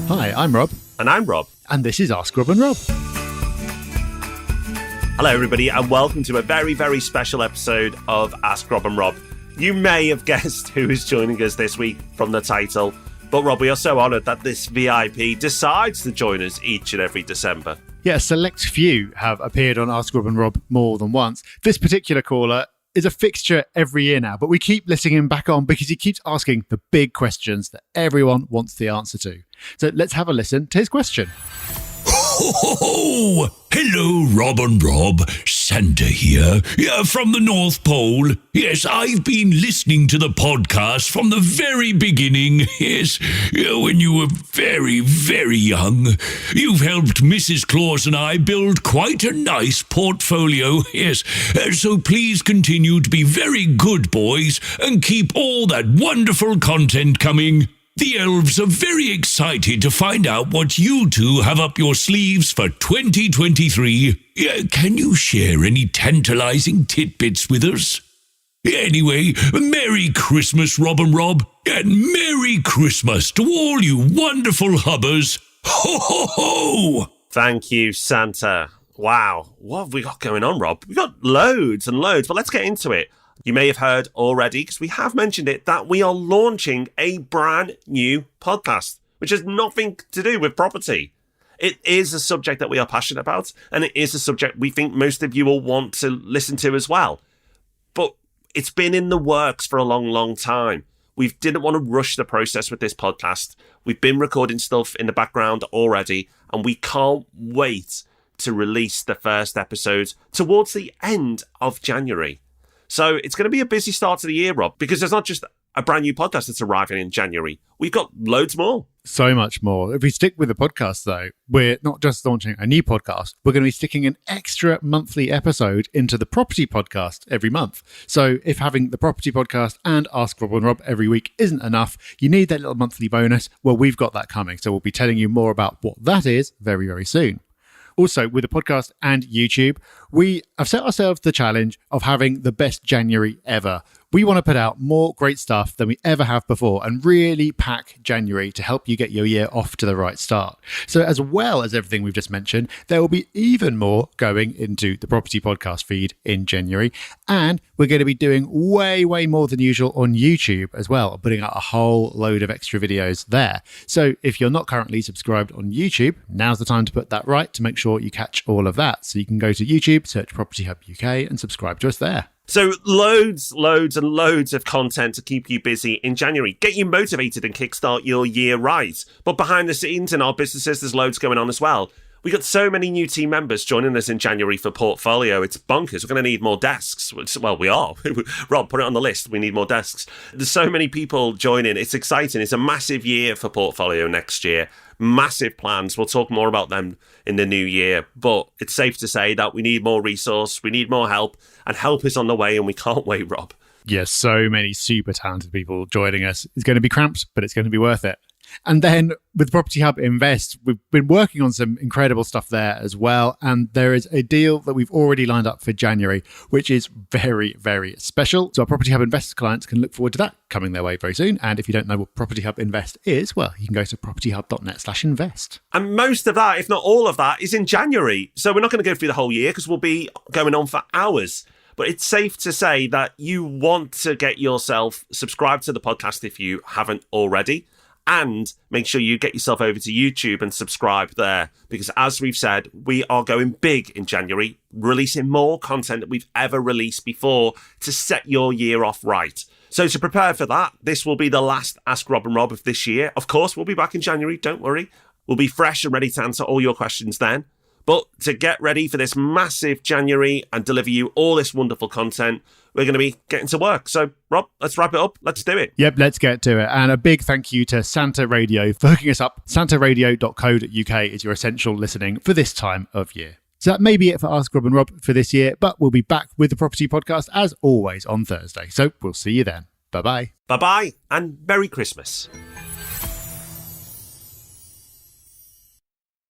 Hi, I'm Rob. And I'm Rob. And this is Ask Rob and Rob. Hello, everybody, and welcome to a very, very special episode of Ask Rob and Rob. You may have guessed who is joining us this week from the title, but Rob, we are so honoured that this VIP decides to join us each and every December. Yeah, a select few have appeared on Ask Rob and Rob more than once. This particular caller is a fixture every year now, but we keep letting him back on because he keeps asking the big questions that everyone wants the answer to. So let's have a listen to his question. Oh, hello, Rob and Rob. Santa here, from the North Pole. Yes, I've been listening to the podcast from the very beginning. Yes, when you were very, very young. You've helped Mrs. Claus and I build quite a nice portfolio. Yes, so please continue to be very good boys and keep all that wonderful content coming. The elves are very excited to find out what you two have up your sleeves for 2023. Can you share any tantalizing tidbits with us? Anyway, Merry Christmas, Rob and Rob, and Merry Christmas to all you wonderful hubbers. Ho, ho, ho! Thank you, Santa. Wow, what have we got going on, Rob? We've got loads and loads, but let's get into it. You may have heard already, because we have mentioned it, that we are launching a brand new podcast, which has nothing to do with property. It is a subject that we are passionate about, and it is a subject we think most of you will want to listen to as well. But it's been in the works for a long, long time. We didn't want to rush the process with this podcast. We've been recording stuff in the background already, and we can't wait to release the first episode towards the end of January. So it's going to be a busy start to the year, Rob, because there's not just a brand new podcast that's arriving in January. We've got loads more. So much more. If we stick with the podcast, though, we're not just launching a new podcast. We're going to be sticking an extra monthly episode into the property podcast every month. So if having the property podcast and Ask Rob and Rob every week isn't enough, you need that little monthly bonus. Well, we've got that coming. So we'll be telling you more about what that is very, very soon. Also, with the podcast and YouTube, we have set ourselves the challenge of having the best January ever. We want to put out more great stuff than we ever have before and really pack January to help you get your year off to the right start. So as well as everything we've just mentioned, there will be even more going into the property podcast feed in January. And we're going to be doing way, way more than usual on YouTube as well, putting out a whole load of extra videos there. So if you're not currently subscribed on YouTube, now's the time to put that right to make sure you catch all of that. So you can go to YouTube, search Property Hub UK and subscribe to us there. So loads and loads of content to keep you busy in January. Get you motivated and kickstart your year right. But behind the scenes in our businesses, there's loads going on as well. We got so many new team members joining us in January for Portfolio. It's bonkers. We're going to need more desks. Well, we are. Rob, put it on the list. We need more desks. There's so many people joining. It's exciting. It's a massive year for Portfolio next year. Massive plans. We'll talk more about them in the new year. But it's safe to say that we need more resource. We need more help. And help is on the way, and we can't wait, Rob. Yes, so many super talented people joining us. It's going to be cramped, but it's going to be worth it. And then with Property Hub Invest, we've been working on some incredible stuff there as well. And there is a deal that we've already lined up for January, which is very, very special. So our Property Hub Invest clients can look forward to that coming their way very soon. And if you don't know what Property Hub Invest is, well, you can go to propertyhub.net/invest. And most of that, if not all of that, is in January. So we're not going to go through the whole year because we'll be going on for hours. But it's safe to say that you want to get yourself subscribed to the podcast if you haven't already. And make sure you get yourself over to YouTube and subscribe there. Because as we've said, we are going big in January, releasing more content than we've ever released before to set your year off right. So to prepare for that, this will be the last Ask Rob and Rob of this year. Of course, we'll be back in January, don't worry. We'll be fresh and ready to answer all your questions then. But to get ready for this massive January and deliver you all this wonderful content, we're going to be getting to work. So, Rob, let's wrap it up. Let's do it. Yep, let's get to it. And a big thank you to Santa Radio for hooking us up. santaradio.co.uk is your essential listening for this time of year. So that may be it for Ask Rob and Rob for this year, but we'll be back with the Property Podcast as always on Thursday. So we'll see you then. Bye-bye. Bye-bye and Merry Christmas.